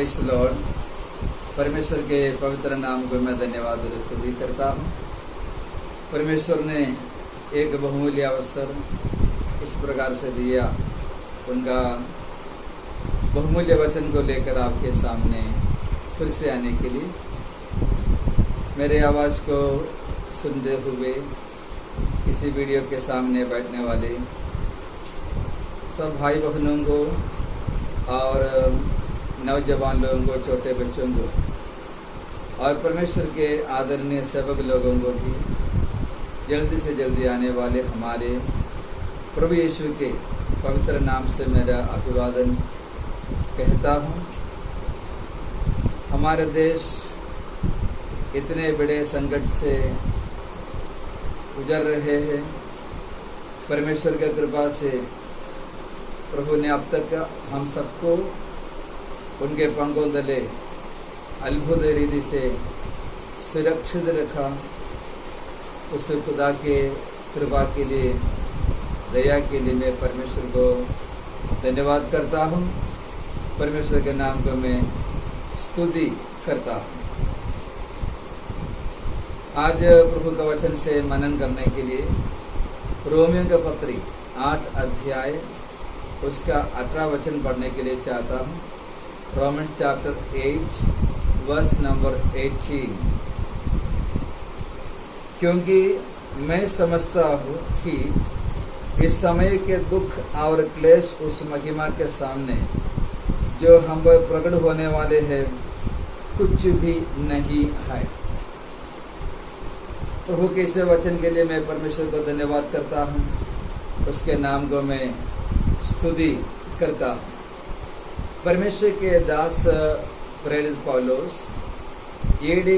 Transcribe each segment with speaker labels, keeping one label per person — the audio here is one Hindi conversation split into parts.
Speaker 1: Praise Lord. परमेश्वर के पवित्र नाम को मैं धन्यवाद और स्तुति करता हूँ। परमेश्वर ने एक बहुमूल्य अवसर इस प्रकार से दिया, उनका बहुमूल्य वचन को लेकर आपके सामने फिर से आने के लिए। मेरे आवाज़ को सुनते हुए इसी वीडियो के सामने बैठने वाले सब भाई बहनों को और नौजवान लोगों को, छोटे बच्चों को और परमेश्वर के आदरणीय सेवक लोगों को भी जल्दी से जल्दी आने वाले हमारे प्रभु यीशु के पवित्र नाम से मेरा अभिवादन कहता हूँ। हमारे देश इतने बड़े संकट से गुजर रहे हैं। परमेश्वर की कृपा से प्रभु ने अब तक हम सबको उनके पंखों तले अद्भुत रीति से सुरक्षित रखा। उस खुदा के कृपा के लिए, दया के लिए मैं परमेश्वर को धन्यवाद करता हूँ। परमेश्वर के नाम को मैं स्तुति करता हूँ। आज प्रभु का वचन से मनन करने के लिए रोमियो का पत्री 8 अध्याय उसका 18 वचन पढ़ने के लिए चाहता हूँ। Romans chapter 8 verse number 18। क्योंकि मैं समझता हूँ कि इस समय के दुख और क्लेश उस महिमा के सामने जो हम पर प्रकट होने वाले हैं कुछ भी नहीं है। प्रभु के इस वचन के लिए मैं परमेश्वर को धन्यवाद करता हूँ, उसके नाम को मैं स्तुति करता हूँ। परमेश्वर के दास प्रेरित पौलुस AD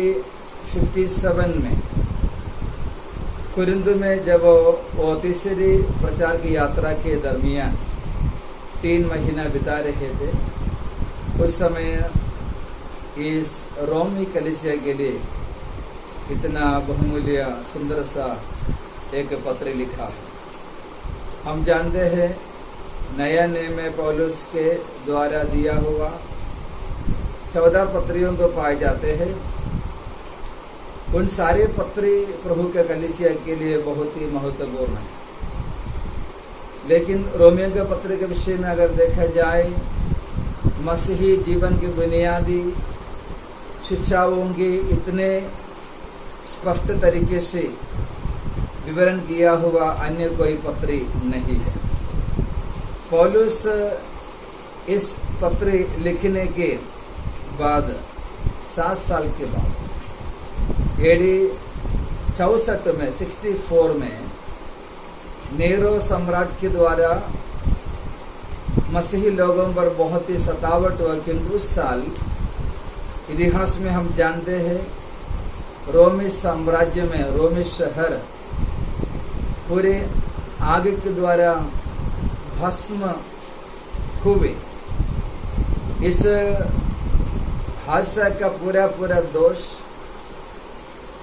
Speaker 1: 57 में कुरिन्थ में जब वो तीसरी प्रचार की यात्रा के दरमियान 3 महीना बिता रहे थे, उस समय इस रोमी कलीसिया के लिए इतना बहुमूल्य सुंदर सा एक पत्र लिखा है। हम जानते हैं नया नियम में पौलुस के द्वारा दिया हुआ 14 पत्रियों को पाए जाते हैं। उन सारे पत्री प्रभु के कलीसिया के लिए बहुत ही महत्वपूर्ण है। लेकिन रोमियो के पत्र के विषय में अगर देखा जाए, मसीही जीवन की बुनियादी शिक्षाओं की इतने स्पष्ट तरीके से विवरण किया हुआ अन्य कोई पत्री नहीं है। पौलुस इस पत्र लिखने के बाद 7 साल के बाद AD 64 में 64 में नेरो सम्राट के द्वारा मसीही लोगों पर बहुत ही सतावट हुआ। क्योंकि उस साल इतिहास में हम जानते हैं रोमी साम्राज्य में रोमी शहर पूरे आग के द्वारा भस्म हुए। इस हादसा का पूरा दोष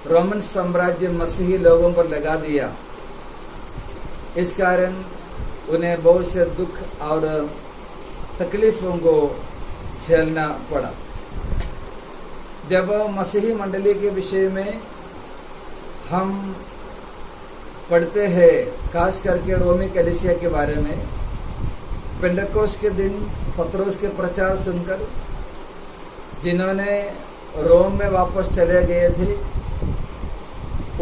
Speaker 1: रोमन साम्राज्य मसीही लोगों पर लगा दिया। इस कारण उन्हें बहुत से दुख और तकलीफों को झेलना पड़ा। जब मसीही मंडली के विषय में हम पढ़ते हैं, खास करके रोमी कलीसिया के बारे में, पेंटेकोस्ट के दिन पत्रोस के प्रचार सुनकर जिन्होंने रोम में वापस चले गए थे,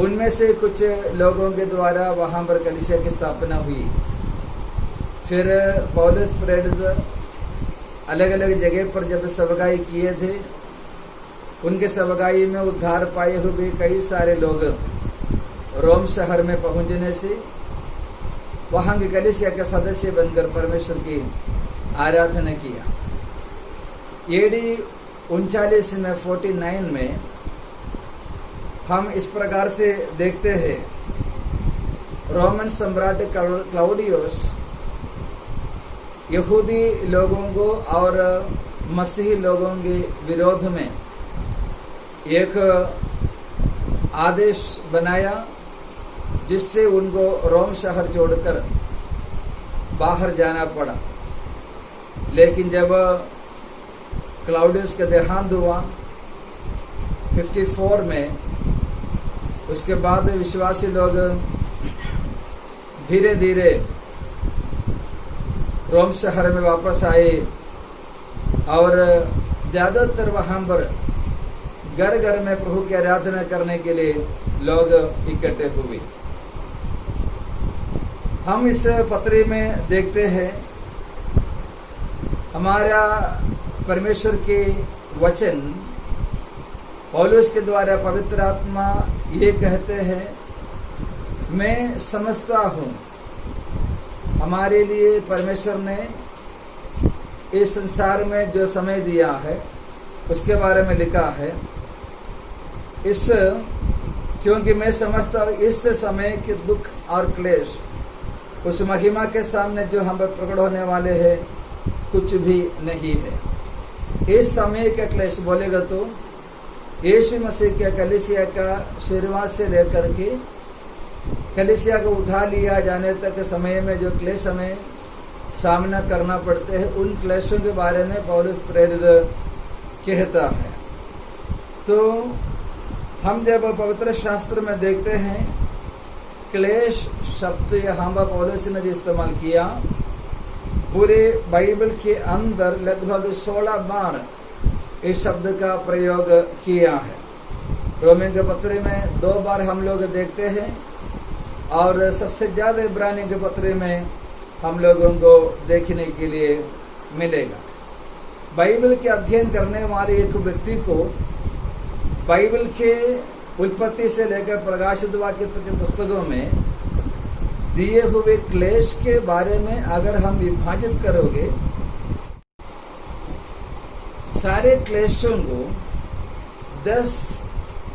Speaker 1: उनमें से कुछ लोगों के द्वारा वहां पर कलीसिया की स्थापना हुई। फिर पौलुस प्रेरित अलग अलग जगह पर जब सभागाई किए थे, उनके सभागाई में उद्धार पाए हुए कई सारे लोग रोम शहर में पहुंचने से वहां की कलीसिया के सदस्य बनकर परमेश्वर की आराधना किया। AD 39 में 49 में हम इस प्रकार से देखते हैं, रोमन सम्राट क्लाउडियस यहूदी लोगों को और मसीही लोगों के विरोध में एक आदेश बनाया, जिससे उनको रोम शहर छोड़कर बाहर जाना पड़ा। लेकिन जब क्लाउडियस का देहांत हुआ 54 में। उसके बाद विश्वासी लोग धीरे धीरे रोम शहर में वापस आए और ज्यादातर वहां पर घर घर में प्रभु की आराधना करने के लिए लोग इकट्ठे हुए। हम इस पत्री में देखते हैं हमारा परमेश्वर के वचन पौलुस के द्वारा पवित्र आत्मा ये कहते हैं, मैं समझता हूँ हमारे लिए परमेश्वर ने इस संसार में जो समय दिया है उसके बारे में लिखा है। क्योंकि मैं समझता हूँ इस समय के दुख और क्लेश उस महिमा के सामने जो हम पर प्रकट होने वाले हैं कुछ भी नहीं है। इस समय का क्लेश बोलेगा तो यीशु मसीह के कलीसिया का शुरुआत से लेकर के कलीसिया को उठा लिया जाने तक समय में जो क्लेश हमें सामना करना पड़ते हैं उन क्लेशों के बारे में पौलुस प्रेरित कहता है। तो हम जब पवित्र शास्त्र में देखते हैं क्लेश शब्द यहाँ पर पौलुस ने इस्तेमाल किया, पूरे बाइबल के अंदर लगभग 16 बार इस शब्द का प्रयोग किया है। रोमियों के पत्र में 2 बार हम लोग देखते हैं और सबसे ज्यादा इब्रानी के पत्र में हम लोगों को देखने के लिए मिलेगा। बाइबल के अध्ययन करने वाले एक व्यक्ति को बाइबल के उत्पत्ति से लेकर प्रकाशित वाक्य के पुस्तकों में दिए हुए क्लेश के बारे में अगर हम विभाजित करोगे, सारे क्लेशों को 10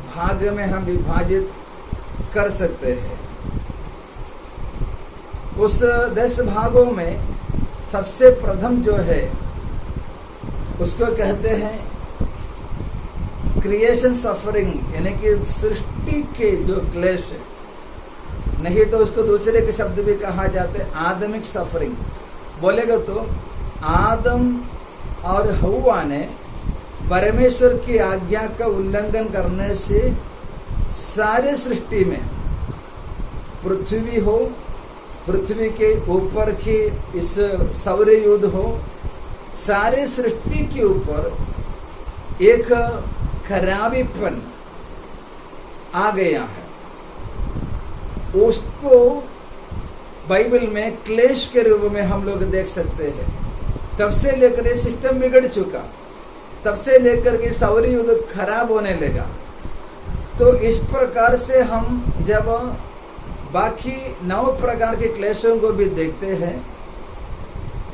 Speaker 1: भाग में हम विभाजित कर सकते हैं। उस 10 भागों में सबसे प्रथम जो है उसको कहते हैं क्रिएशन सफरिंग, यानी कि सृष्टि के जो क्लेश है, नहीं तो उसको दूसरे के शब्द भी कहा जाते हैं आदमिक सफरिंग। बोलेगा तो आदम और हव्वा ने परमेश्वर की आज्ञा का उल्लंघन करने से सारे सृष्टि में पृथ्वी हो, पृथ्वी के ऊपर की इस सौर युद्ध हो, सारे सृष्टि के ऊपर एक खराबीपन आ गया है। उसको बाइबल में क्लेश के रूप में हम लोग देख सकते हैं। तब से लेकर ये सिस्टम बिगड़ चुका, तब से लेकर के सौर युद्ध खराब होने लगा। तो इस प्रकार से हम जब बाकी 9 प्रकार के क्लेशों को भी देखते हैं,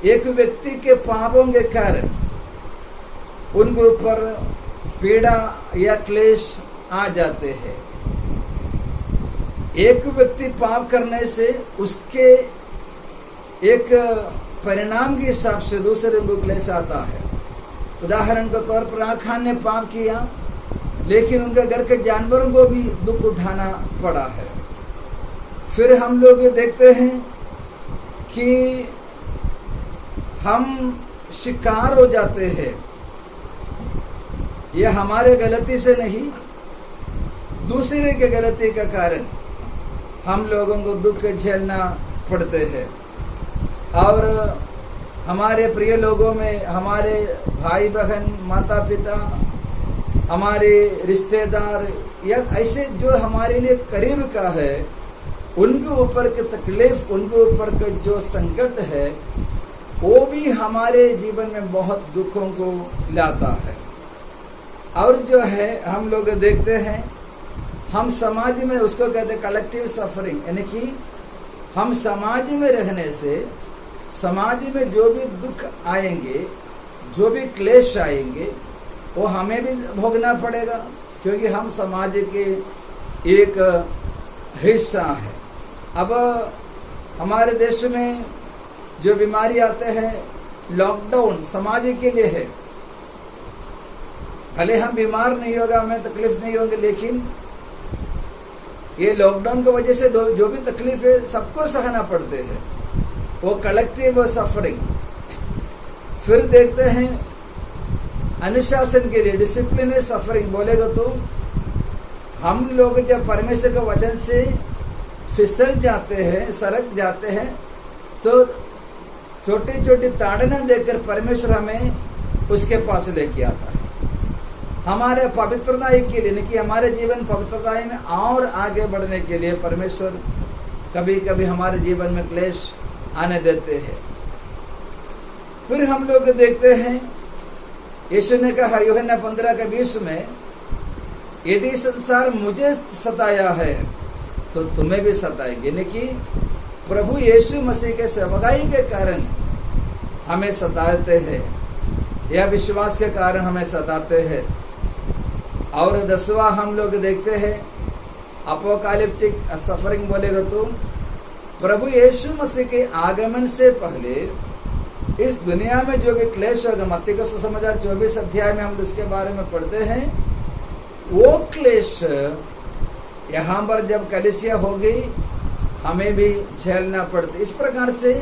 Speaker 1: एक व्यक्ति के पापों के कारण उनके ऊपर पीड़ा या क्लेश आ जाते हैं। एक व्यक्ति पाप करने से उसके एक परिणाम के हिसाब से दूसरे को क्लेश आता है। उदाहरण के तौर पर आखान ने पाप किया, लेकिन उनके घर के जानवरों को भी दुख उठाना पड़ा है। फिर हम लोग देखते हैं कि हम शिकार हो जाते हैं, यह हमारे गलती से नहीं, दूसरे के गलती के कारण हम लोगों को दुख झेलना पड़ते हैं। और हमारे प्रिय लोगों में हमारे भाई बहन, माता पिता, हमारे रिश्तेदार या ऐसे जो हमारे लिए करीब का है, उनके ऊपर के तकलीफ, उनके ऊपर के जो संकट है, वो भी हमारे जीवन में बहुत दुखों को लाता है। और जो है हम लोग देखते हैं, हम समाज में उसको कहते हैं कलेक्टिव सफरिंग, यानी कि हम समाज में रहने से समाज में जो भी दुख आएंगे, जो भी क्लेश आएंगे, वो हमें भी भोगना पड़ेगा, क्योंकि हम समाज के एक हिस्सा है। अब हमारे देश में जो बीमारी आते हैं, लॉकडाउन समाज के लिए है। भले हम बीमार नहीं होगा, हमें तकलीफ नहीं होगी, लेकिन ये लॉकडाउन की वजह से जो भी तकलीफ है सबको सहना पड़ते हैं, वो कलेक्टिव सफरिंग। फिर देखते हैं अनुशासन के लिए, डिसिप्लिनरी सफरिंग बोलेगा तो हम लोग जब परमेश्वर के वचन से फिसल जाते हैं, सरक जाते हैं, तो छोटी छोटी ताड़ना देकर परमेश्वर हमें उसके पास लेके आता है। हमारे पवित्रता के लिए, नहीं कि हमारे जीवन पवित्रता में और आगे बढ़ने के लिए परमेश्वर कभी कभी हमारे जीवन में क्लेश आने देते हैं। फिर हम लोग देखते हैं, यीशु ने कहा यूहन्ना 15:20 में, यदि संसार मुझे सताया है तो तुम्हें भी सताएंगे। यानी कि प्रभु यीशु मसीह के सेवकाई के कारण हमें सताते हैं, या विश्वास के कारण हमें सताते हैं। और 10वां हम लोग देखते हैं अपोकालिप्टिक सफरिंग बोलेगा तो प्रभु यीशु मसीह के आगमन से पहले इस दुनिया में जो भी क्लेश होगा, मत्ती का सुसमाचार 24 अध्याय में हम उसके बारे में पढ़ते हैं, वो क्लेश यहाँ पर जब कलीसिया होगी हमें भी झेलना पड़ता। इस प्रकार से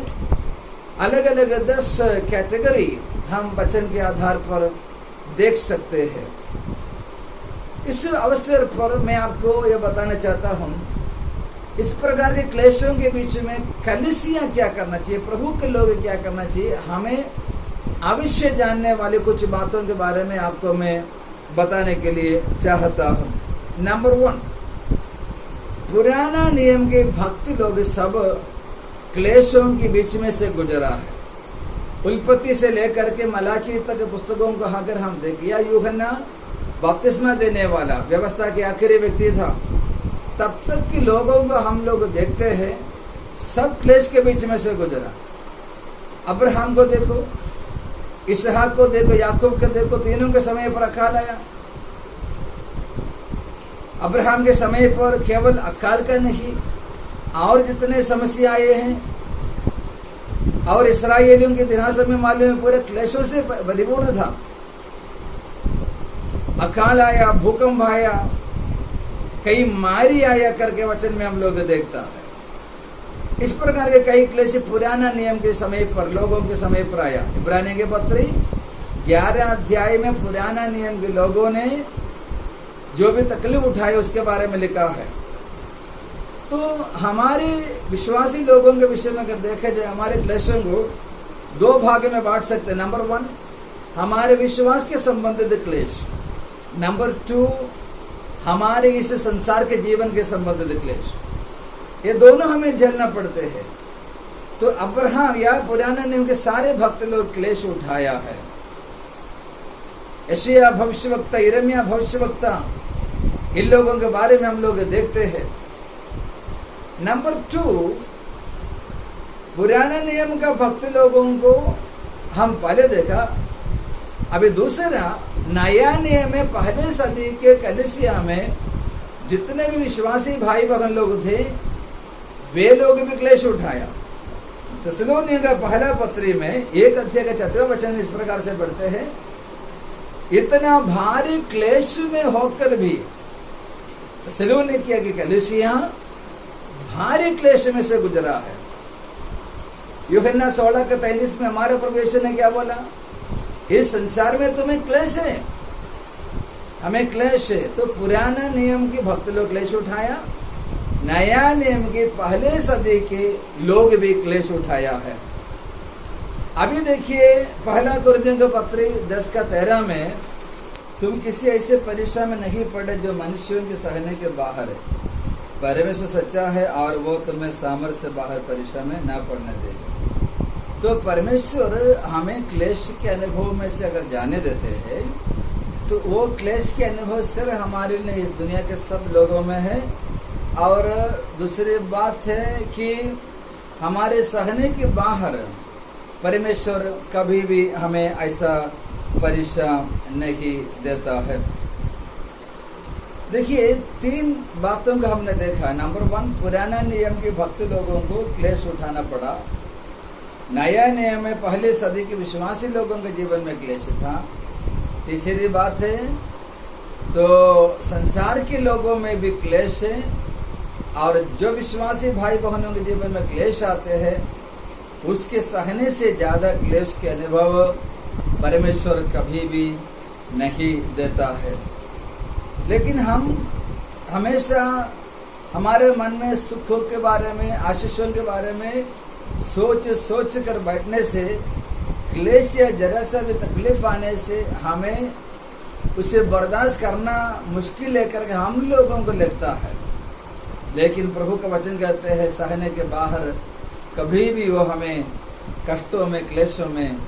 Speaker 1: अलग अलग 10 कैटेगरी हम वचन के आधार पर देख सकते हैं। इस अवसर पर मैं आपको यह बताना चाहता हूँ, इस प्रकार के क्लेशों के बीच में कलीसिया क्या करना चाहिए, प्रभु के लोग क्या करना चाहिए, हमें अवश्य जानने वाली कुछ बातों के बारे में आपको मैं बताने के लिए चाहता हूँ। नंबर 1, पुराना नियम के भक्ति लोग सब क्लेशों के बीच में से गुजरा है। उत्पत्ति से लेकर के मलाकी तक पुस्तकों को अगर हम देखें, या यूहन्ना बपतिस्मा देने वाला व्यवस्था के आखिरी व्यक्ति था, तब तक के लोगों को हम लोग देखते हैं सब क्लेश के बीच में से गुजरा। अब्राहम को देखो, इसहाक को देखो, याकूब को देखो, तीनों के समय पर अकाल आया। अब्राहम के समय पर केवल अकाल का नहीं, और जितने समस्या आए हैं, और इस्राएलियों के इतिहास में मालूम है पूरे क्लेशों से परिपूर्ण था। अकाल आया, भूकंप आया, कई मारी आया करके वचन में हम लोग देखता है। इस प्रकार के कई क्लेश पुराना नियम के समय पर, लोगों के समय पर आया। इब्रानियों के पत्री 11 अध्याय में पुराना नियम के लोगों ने जो भी तकलीफ उठाई उसके बारे में लिखा है। तो हमारे विश्वासी लोगों के विषय में अगर देखा जाए, हमारे क्लेशों को 2 भाग में बांट सकते हैं। नंबर 1, हमारे विश्वास के संबंधित क्लेश। नंबर 2, हमारे इस संसार के जीवन के संबंधित क्लेश। ये दोनों हमें झेलना पड़ते हैं। तो अब्राहम या पुराने नियम के सारे भक्त लोग क्लेश उठाया है। यशायाह भविष्यवक्ता, यिर्मयाह भविष्यवक्ता, इन लोगों के बारे में हम लोग देखते हैं। नंबर 2, पुराने नियम का भक्त लोगों को हम पहले देखा। अभी दूसरा, नया नियम में पहले सदी के कलीसिया में जितने भी विश्वासी भाई बहन लोग थे, वे लोग भी क्लेश उठाया। थिस्सलुनीय का पहला पत्री में 1 अध्याय का 4वां वचन इस प्रकार से पढ़ते हैं, इतना भारी क्लेश में होकर भी थिस्सलुनीय की कलीसिया भारी क्लेश में से गुजरा है। यूहन्ना 16:33 में हमारे प्रभु ने क्या बोला, इस संसार में तुम्हें क्लेश है, हमें क्लेश है। तो पुराना नियम के भक्त लोग क्लेश उठाया, नया नियम के पहले सदी के लोग भी क्लेश उठाया है। अभी देखिए पहला कुरिन्थियों का पत्री 10:13 में, तुम किसी ऐसे परीक्षा में नहीं पड़े जो मनुष्यों के सहने के बाहर है। परमेश्वर सच्चा है और वो तुम्हें सामर्थ्य से बाहर परीक्षा में न पड़ने देगा। तो परमेश्वर हमें क्लेश के अनुभव में से अगर जाने देते हैं, तो वो क्लेश के अनुभव सिर्फ हमारे लिए इस दुनिया के सब लोगों में है। और दूसरी बात है कि हमारे सहने के बाहर परमेश्वर कभी भी हमें ऐसा परीक्षा नहीं देता है। देखिए 3 बातों को हमने देखा। नंबर 1, पुराना नियम के भक्त लोगों को क्लेश उठाना पड़ा। नया नियम में पहले सदी के विश्वासी लोगों के जीवन में क्लेश था। तीसरी बात है, तो संसार के लोगों में भी क्लेश है, और जो विश्वासी भाई बहनों के जीवन में क्लेश आते हैं, उसके सहने से ज्यादा क्लेश के अनुभव परमेश्वर कभी भी नहीं देता है। लेकिन हम हमेशा हमारे मन में सुखों के बारे में, आशीषों के बारे में सोच कर बैठने से, क्लेश या जरा सा भी तकलीफ आने से हमें उसे बर्दाश्त करना मुश्किल लेकर के हम लोगों को लगता है। लेकिन प्रभु का वचन कहते हैं सहने के बाहर कभी भी वो हमें कष्टों में, क्लेशों में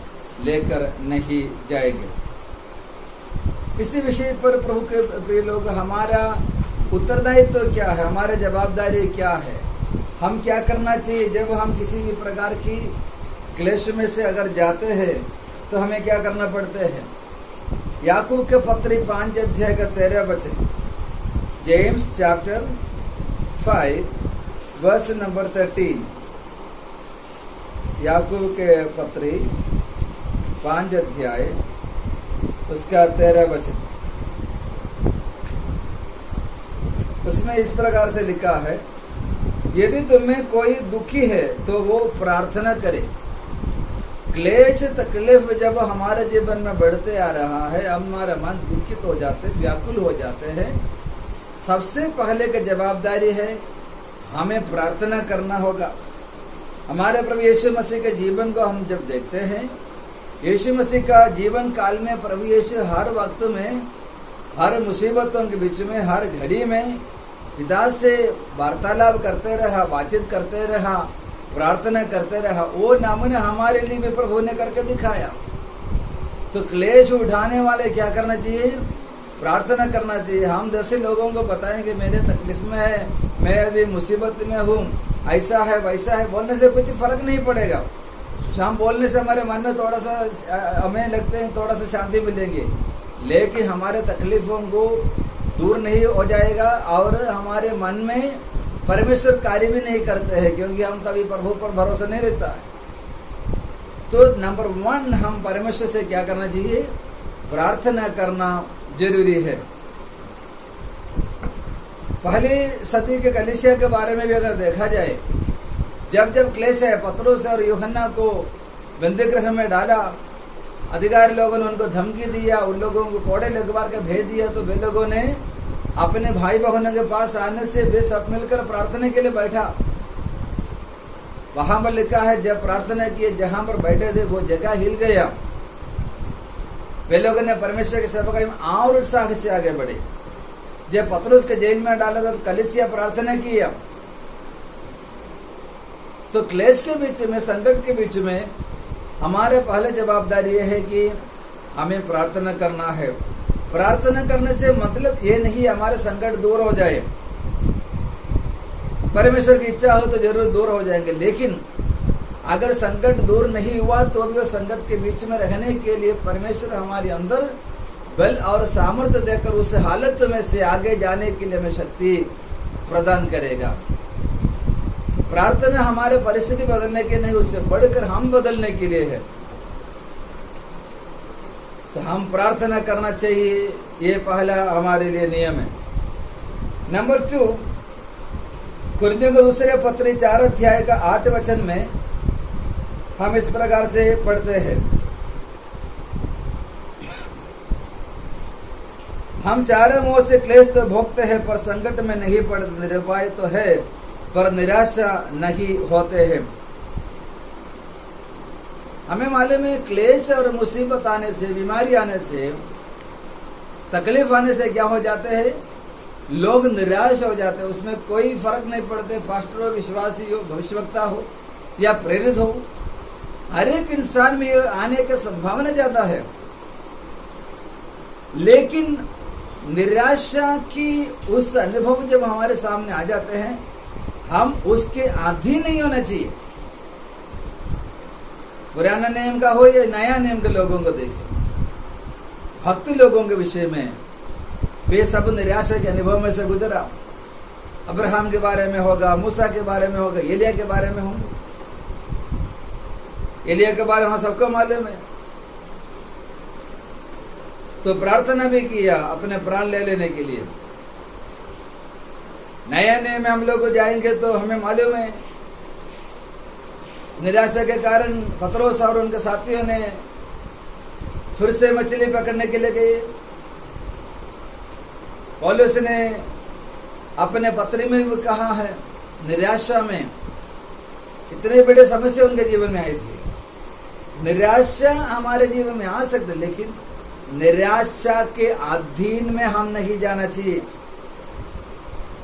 Speaker 1: लेकर नहीं जाएंगे। इसी विषय पर प्रभु के प्रिय लोग, हमारा उत्तरदायित्व तो क्या है, हमारी जवाबदारी क्या है, हम क्या करना चाहिए जब हम किसी भी प्रकार की क्लेश में से अगर जाते हैं तो हमें क्या करना पड़ते हैं। याकूब के पत्री 5 अध्याय का 13 वचन, जेम्स चैप्टर 5 वर्स नंबर 13, याकूब के पत्री 5 अध्याय उसका 13 वचन, उसमें इस प्रकार से लिखा है, यदि तुम्हें कोई दुखी है तो वो प्रार्थना करे। क्लेश तकलीफ जब हमारे जीवन में बढ़ते आ रहा है, हमारा मन दुखित हो जाते, व्याकुल हो जाते हैं, सबसे पहले की जवाबदारी है हमें प्रार्थना करना होगा। हमारे प्रभु यीशु मसीह के जीवन को हम जब देखते हैं, यीशु मसीह का जीवन काल में प्रभु यीशु हर वक्त में, हर मुसीबतों के बीच में, हर घड़ी में पिता से वार्तालाप करते रहा, बातचीत करते रहा, प्रार्थना करते रहा। वो नमूना हमारे लिए भी प्रभु ने करके दिखाया। तो क्लेश उठाने वाले क्या करना चाहिए, प्रार्थना करना चाहिए। हम जैसे लोगों को बताएंगे मेरे तकलीफ में है, मैं अभी मुसीबत में हूँ, ऐसा है वैसा है, बोलने से कुछ फर्क नहीं पड़ेगा। हम बोलने से हमारे मन में थोड़ा सा हमें लगते हैं थोड़ा सा शांति मिलेंगे, लेकिन हमारे तकलीफों को दूर नहीं हो जाएगा और हमारे मन में परमेश्वर कार्य भी नहीं करते हैं, क्योंकि हम कभी प्रभु पर भरोसा नहीं रहता है। तो नंबर 1 हम परमेश्वर से क्या करना चाहिए, प्रार्थना करना जरूरी है। पहली सदी के कलीसिया के बारे में भी अगर देखा जाए, जब जब क्लेश है, पतरस और यूहन्ना को बंदीगृह में डाला, अधिकारी लोगों ने उनको धमकी दिया, उन लोगों को कोड़े लगवा के भेज दिया, तो वे लोगों ने अपने भाई बहनों के पास आने से वे सब मिलकर प्रार्थना के लिए बैठा। वहां पर लिखा है जब प्रार्थना किए, जहां पर बैठे थे वो जगह हिल गया। वे लोगों ने परमेश्वर की सेवा में और उत्साह से आगे बढ़े। जब पतरस के जेल में डाला तब कलीसिया प्रार्थना किया। तो क्लेश के बीच में, संकट के बीच में हमारे पहले जवाबदारी यह है कि हमें प्रार्थना करना है। प्रार्थना करने से मतलब ये नहीं हमारे संकट दूर हो जाए, परमेश्वर की इच्छा हो तो जरूर दूर हो जाएंगे, लेकिन अगर संकट दूर नहीं हुआ तो भी वो संकट के बीच में रहने के लिए परमेश्वर हमारे अंदर बल और सामर्थ्य देकर उस हालत में से आगे जाने के लिए हमें शक्ति प्रदान करेगा। प्रार्थना हमारे परिस्थिति बदलने के नहीं, उससे बढ़कर हम बदलने के लिए है। तो हम प्रार्थना करना चाहिए, ये पहला हमारे लिए नियम है। नंबर 2, कुरिन्थियों के दूसरे पत्र 4 अध्याय का 8 वचन में हम इस प्रकार से पढ़ते हैं, हम चारों ओर से क्लेश तो भोगते हैं पर संकट में नहीं पड़ते, निरुपाय तो है पर निराशा नहीं होते हैं। हमें मालूम है क्लेश और मुसीबत आने से, बीमारी आने से, तकलीफ आने से क्या हो जाते हैं, लोग निराश हो जाते हैं। उसमें कोई फर्क नहीं पड़ते, पास्टर हो, विश्वासी हो, भविष्यवक्ता हो या प्रेरित हो, हर एक इंसान में आने की संभावना ज्यादा है। लेकिन निराशा की उस अनुभव जब हमारे सामने आ जाते हैं, हम उसके अधीन नहीं होना चाहिए। पुराना नियम का हो या नया नियम के लोगों को देखें, भक्त लोगों के विषय में वे सब निराशा के अनुभव में से गुजरा। अब्राहम के बारे में होगा, मूसा के बारे में होगा, एलिया के बारे में होंगे। एलिया के बारे में सबको मालूम है। तो प्रार्थना भी किया अपने प्राण ले लेने के लिए। नया नियम में हम लोग जाएंगे तो हमें मालूम है निराशा के कारण पतरस और उनके साथियों ने फिर से मछली पकड़ने के लिए गए। पौलुस ने अपने पत्री में भी कहा है, निराशा में इतने बड़े समस्या उनके जीवन में आई थी। निराशा हमारे जीवन में आ सकती, लेकिन निराशा के अधीन में हम नहीं जाना चाहिए।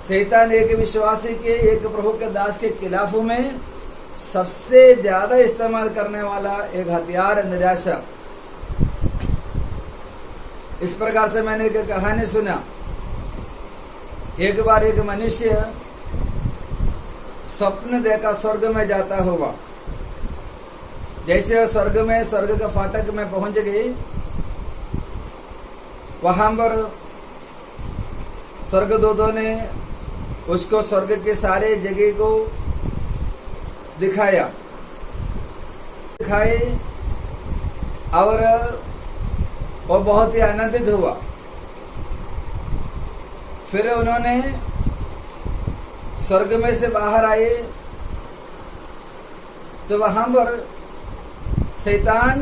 Speaker 1: शैतान एक विश्वासी के, एक प्रभु के दास के खिलाफों में सबसे ज्यादा इस्तेमाल करने वाला एक हथियार है निराशा। इस प्रकार से मैंने एक कहानी सुना। एक बार एक मनुष्य स्वप्न देखा स्वर्ग में जाता हुआ। जैसे वो स्वर्ग के फाटक में पहुंच गई, वहां पर स्वर्गदूतों ने उसको स्वर्ग के सारे जगह को दिखाए और वो बहुत ही आनंदित हुआ। फिर उन्होंने स्वर्ग में से बाहर आए तो वहां पर शैतान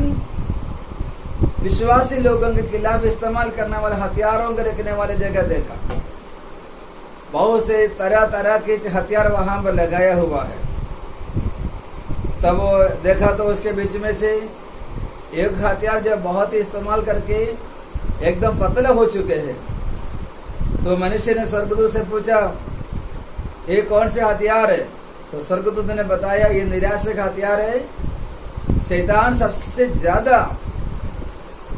Speaker 1: विश्वासी लोगों के खिलाफ इस्तेमाल करने वाले हथियारों को रखने वाले जगह देखा। बहुत से तरह तरह के हथियार वहां पर लगाया हुआ है। तब वो देखा तो उसके बीच में से एक हथियार जो बहुत ही इस्तेमाल करके एकदम पतले हो चुके हैं। तो मनुष्य ने स्वर्गदूत से पूछा, ये कौन से हथियार है? तो स्वर्गदूत ने बताया, ये निराशा का हथियार है। शैतान सबसे ज्यादा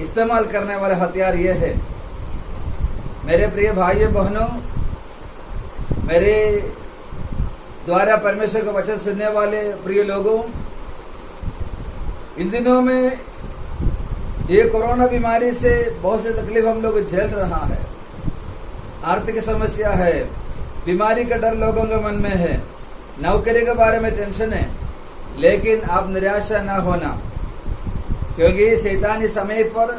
Speaker 1: इस्तेमाल करने वाला हथियार यह है। मेरे प्रिय भाइयों बहनों, मेरे द्वारा परमेश्वर का वचन सुनने वाले प्रिय लोगों, इन दिनों में ये कोरोना बीमारी से बहुत से तकलीफ हम लोग झेल रहा है। आर्थिक समस्या है, बीमारी का डर लोगों के मन में है, नौकरी के बारे में टेंशन है। लेकिन आप निराशा ना होना, क्योंकि शैतान इस समय पर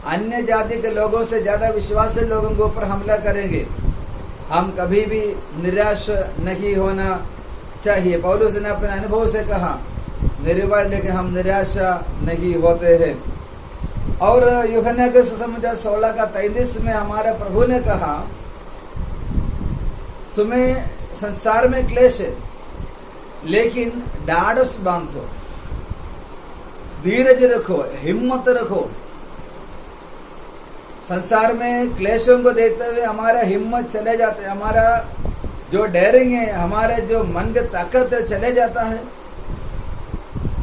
Speaker 1: अन्य जाति के लोगों से ज्यादा विश्वासी लोगों के ऊपर हमला करेंगे। हम कभी भी निराश नहीं होना चाहिए। पौलुस ने अपने अनुभव से कहा, निर्भय लेकिन हम निराशा नहीं होते हैं। और यूहन्ना के सुसमाचार 16:33 में हमारे प्रभु ने कहा, तुम्हें संसार में क्लेश है, लेकिन ढाढ़स बांधो, धीरज रखो, हिम्मत रखो। संसार में क्लेशों को देखते हुए हमारा हिम्मत चले जाता है, हमारा जो डेयरिंग है, हमारे जो मन की ताकत है चले जाता है।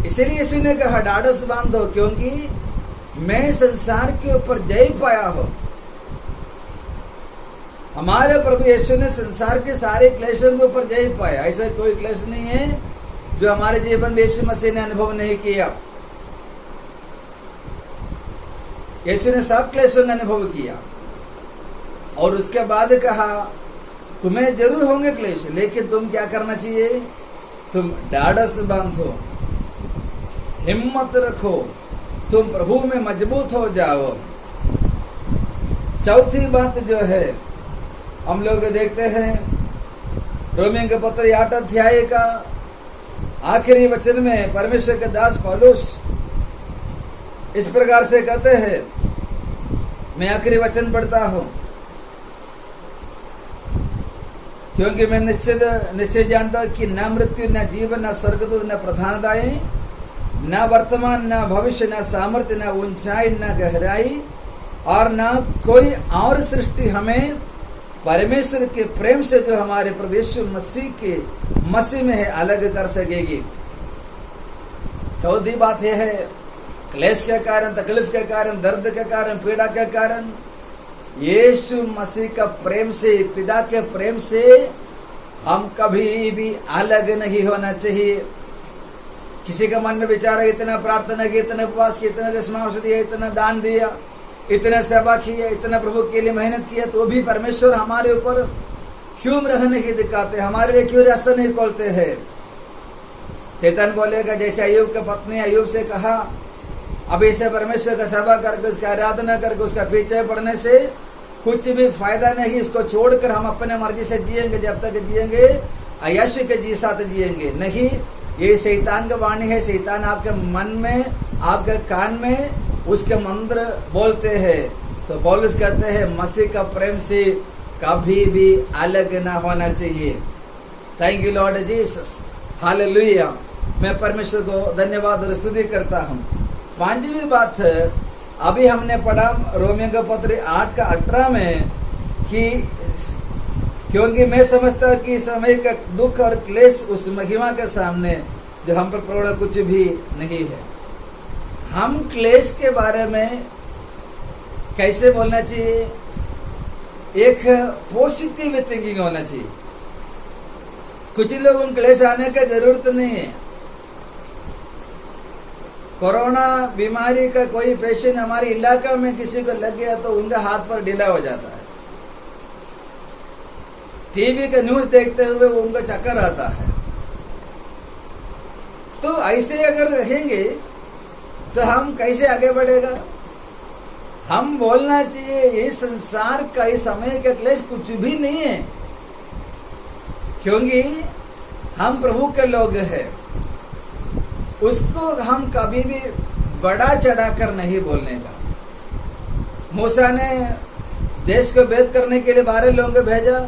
Speaker 1: इसलिए यीशु ने कहा ढाढ़स बांधो, क्योंकि मैं संसार के ऊपर जय पाया हूं। हमारे प्रभु यीशु ने संसार के सारे क्लेशों के ऊपर जय पाया। ऐसा कोई क्लेश नहीं है जो हमारे जीवन में यीशु मसीह ने अनुभव नहीं किया। यीशु ने सब क्लेशों का अनुभव किया और उसके बाद कहा, तुम्हें जरूर होंगे क्लेश, लेकिन तुम क्या करना चाहिए? तुम ढाढ़स बांधो, हिम्मत रखो, तुम प्रभु में मजबूत हो जाओ। चौथी बात जो है, हम लोग देखते हैं रोमियों के पत्र 8 अध्याय का आखिरी वचन में परमेश्वर के दास पौलुस इस प्रकार से कहते हैं। मैं आखिरी वचन पढ़ता हूं, क्योंकि मैं निश्चय जानता कि न मृत्यु, न जीवन, न स्वर्गदूत, न प्रधानताएं, न वर्तमान, न भविष्य, न सामर्थ्य, न ऊंचाई, न गहराई और न कोई और सृष्टि हमें परमेश्वर के प्रेम से जो हमारे प्रभु यीशु मसीह में है अलग कर सकेगी। चौथी बात यह है, क्लेश के कारण, तकलीफ के कारण, दर्द के कारण, पीड़ा के कारण यीशु मसीह का प्रेम से, पिता के प्रेम से हम कभी भी अलग नहीं होना चाहिए। किसी का मन में विचार है, इतना प्रार्थना की, इतना उपवास किया, इतना दशमांश दिया, इतना दान दिया, इतना सेवा किया, इतना प्रभु के लिए मेहनत किया, तो भी परमेश्वर हमारे ऊपर क्यों रहने की दिखाते, हमारे लिए क्यों रास्ता नहीं खोलते हैं? शैतान बोलेगा, जैसे अय्यूब की पत्नी अय्यूब से कहा, अभी से परमेश्वर का सेवा करके, उसकी आराधना करके, उसका पीछे पड़ने से कुछ भी फायदा नहीं, इसको छोड़कर हम अपने मर्जी से जिएंगे, जब तक जिएंगे अय्याश के जी साथ जिएंगे। नहीं, ये शैतान की वाणी है। शैतान आपके मन में, आपके कान में उसके मंत्र बोलते हैं। तो पौलुस कहते हैं मसीह का प्रेम से कभी भी अलग ना होना चाहिए। Thank you Lord Jesus, hallelujah. मैं परमेश्वर को धन्यवाद और स्तुति करता हूँ। पांचवी बात है, अभी हमने पढ़ा रोमियो का पत्र 8:18 में कि क्योंकि मैं समझता हूं कि समय का दुख और क्लेश उस महिमा के सामने जो हम पर प्रबल कुछ भी नहीं है। हम क्लेश के बारे में कैसे बोलना चाहिए? एक पॉजिटिव थिंकिंग होना चाहिए। कुछ लोगों को क्लेश आने का जरूरत नहीं है। कोरोना बीमारी का कोई पेशेंट हमारे इलाका में किसी को लग गया तो उनका हाथ पर ढीला हो जाता है। टीवी का न्यूज देखते हुए उनका चक्कर आता है। तो ऐसे अगर रहेंगे तो हम कैसे आगे बढ़ेगा? हम बोलना चाहिए इस संसार का, इस समय का क्लेश कुछ भी नहीं है, क्योंकि हम प्रभु के लोग हैं। उसको हम कभी भी बड़ा चढ़ाकर नहीं बोलने का। मूसा ने देश को भेद करने के लिए 12 लोगों को भेजा।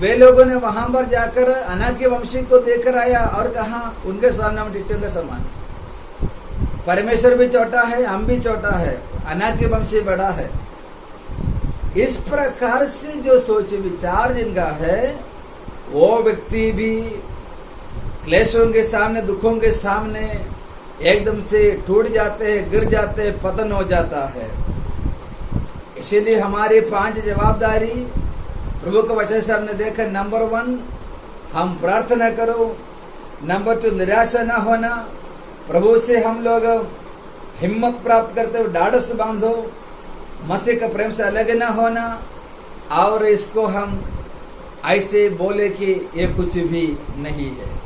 Speaker 1: वे लोगों ने वहां पर जाकर अनाक के वंशी को देखकर आया और कहा उनके सामने हम टिट्टियों के समान। परमेश्वर भी छोटा है, हम भी छोटा है, अनाक के वंशी बड़ा है। इस प्रकार से जो सोच विचार जिनका है वो व्यक्ति भी क्लेशों के सामने, दुखों के सामने एकदम से टूट जाते हैं, गिर जाते हैं, पतन हो जाता है। इसीलिए हमारी 5 जवाबदारी प्रभु के वचन से हमने देखा। नंबर 1, हम प्रार्थना करो। नंबर 2, निराशा ना होना। प्रभु से हम लोग हिम्मत प्राप्त करते हुए ढाढ़स बांधो। मसीह का प्रेम से अलग ना होना। और इसको हम ऐसे बोले कि ये कुछ भी नहीं है।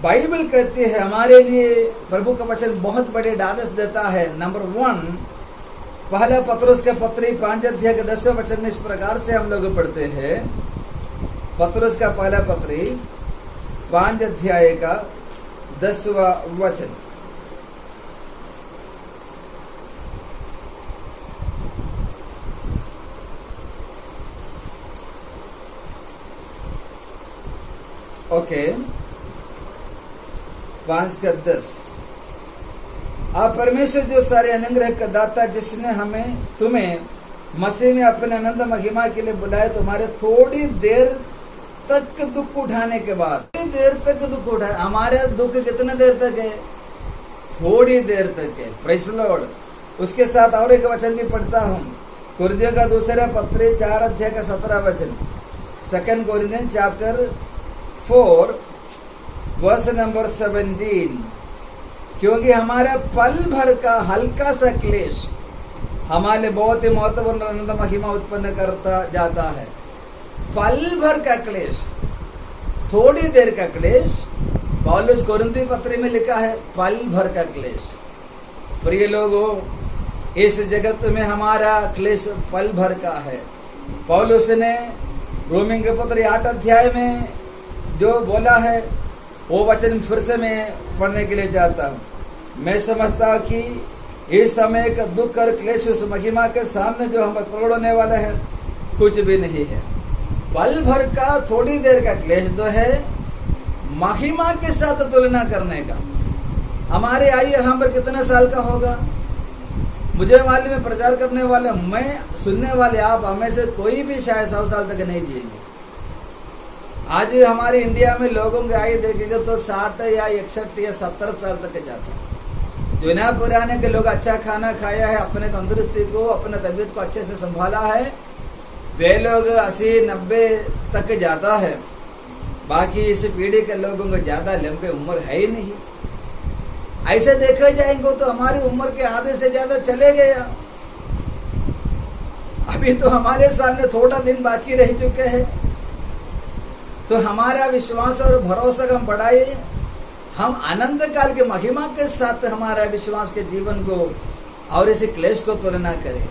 Speaker 1: बाइबल कहती है हमारे लिए, प्रभु का वचन बहुत बड़े ढाढ़स देता है। नंबर 1, पहला पत्रुस के पत्री 5 अध्याय के 10वें वचन में इस प्रकार से हम लोग पढ़ते हैं। पत्रुस का पहला पत्री 5 अध्याय का 10वां वचन। ओके, 5 का 10। आप परमेश्वर जो सारे अनुग्रह का दाता, जिसने हमें तुम्हें मसीह में अपने आनंद महिमा के लिए बुलाया, तुम्हारे थोड़ी देर तक दुख उठाने के बाद, थोड़ी देर तक दुख उठाए। हमारे दुख कितने देर तक है? थोड़ी देर तक है। Praise the Lord. उसके साथ और एक वचन भी पढ़ता हूँ, कुरिन्थियों का दूसरा पत्र 4 अध्याय का 17 वचन। 2 कोरिन्थियन चैप्टर 4 वर्स नंबर 17। क्योंकि हमारा पल भर का हल्का सा क्लेश हमारे बहुत ही महत्वपूर्ण आनंद महिमा उत्पन्न करता जाता है। पल भर का क्लेश, थोड़ी देर का क्लेश। पौलुस कोरिन्थी पत्री में लिखा है पल भर का क्लेश। प्रिय लोगों, इस जगत में हमारा क्लेश पल भर का है। पौलुस ने रोमियो के पत्र 8 अध्याय में जो बोला है वो वचन फिर से मैं पढ़ने के लिए चाहता हूँ। मैं समझता हूँ कि इस समय का दुख और क्लेश उस महिमा के सामने जो हम प्रकट होने वाला है कुछ भी नहीं है। पल भर का, थोड़ी देर का क्लेश जो है महिमा के साथ तुलना करने का। हमारे आयु हम पर कितना साल का होगा मुझे मालूम है। प्रचार करने वाले, मैं सुनने वाले, आप हमें से कोई भी शायद 100 साल तक नहीं जिएंगे। आज हमारे इंडिया में लोगों की आयु देखेंगे तो 60 या 61 या 70 साल तक जाता है। जो ना पुराने के लोग अच्छा खाना खाया है, अपने तंदुरुस्ती को, अपने तबीयत को अच्छे से संभाला है, वे लोग 80-90 तक जाता है। बाकी इस पीढ़ी के लोगों को ज्यादा लंबे उम्र है ही नहीं। ऐसे देखा जाएंगे तो हमारी उम्र के आधे से ज्यादा चले गया। अभी तो हमारे सामने थोड़ा दिन बाकी रह चुके हैं। तो हमारा विश्वास और भरोसा हम बढ़ाए। हम आनंद काल के महिमा के साथ हमारा विश्वास के जीवन को और इस क्लेश को तुलना करें।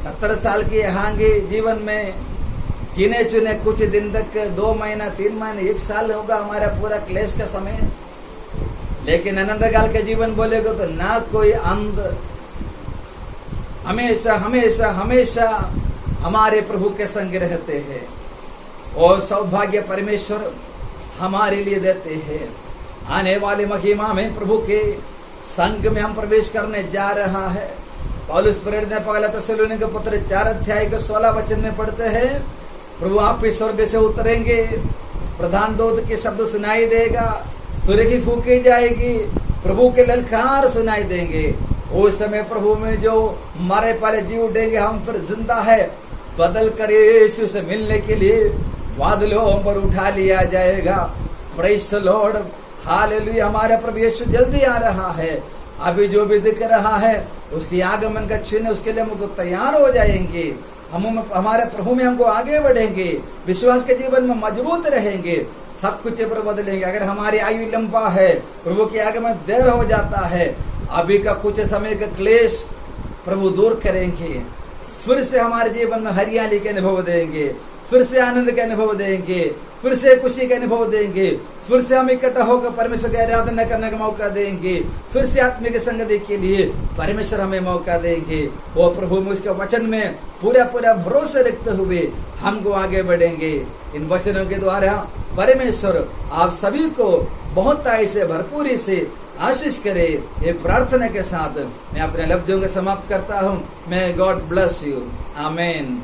Speaker 1: 70 साल के यहाँ के जीवन में गिने चुने कुछ दिन तक, 2 महीना, 3 महीने, 1 साल होगा हमारा पूरा क्लेश का समय। लेकिन अनंत काल के जीवन बोलेगा तो ना कोई अंत, हमेशा हमेशा हमेशा हमारे प्रभु के संग रहते हैं। और सौभाग्य परमेश्वर हमारे लिए देते हैं। आने वाले महिमा में प्रभु के संग में हम प्रवेश करने जा रहा है। पौलुस प्रेरित ने पहला थिस्सलुनीके पत्र 4 अध्याय के 16 वचन में पढ़ते हैं, प्रभु आप इस स्वर्ग से उतरेंगे, प्रधान दूत के शब्द सुनाई देगा, तुरही फूकी जाएगी, प्रभु के ललकार सुनाई देंगे। उस समय प्रभु में जो मरे पड़े जी उठेंगे, हम फिर जिंदा है, बदल कर यीशु से मिलने के लिए बादलों पर उठा लिया जाएगा। Praise the Lord, hallelujah. हमारा प्रभु यीशु जल्दी आ रहा है। अभी जो भी दिख रहा है उसकी आगमन का चिन्ह, उसके लिए हमको तैयार हो जाएंगे। हम हमारे प्रभु में हमको आगे बढ़ेंगे, विश्वास के जीवन में मजबूत रहेंगे, सब कुछ प्रभु बदलेंगे। अगर हमारी आयु लंबा है, प्रभु के आगमन देर हो जाता है, अभी का कुछ समय का क्लेश प्रभु दूर करेंगे, फिर से हमारे जीवन में हरियाली के अनुभव देंगे, फिर से आनंद के अनुभव देंगे, फिर से खुशी के अनुभव देंगे, फिर से हम इकट्ठा होकर परमेश्वर की आराधना करने का मौका देंगे, फिर से आत्मिक संगति के लिए परमेश्वर हमें मौका देंगे। वो प्रभु में उसके वचन में पूरा पूरा भरोसा रखते हुए हमको आगे बढ़ेंगे। इन वचनों के द्वारा परमेश्वर आप सभी को बहुत ऐसे भरपूरी से आशीष करे। ये प्रार्थना के साथ मैं अपने लफ्जों को समाप्त करता हूँ। मैं गॉड ब्लेस यू, आमीन।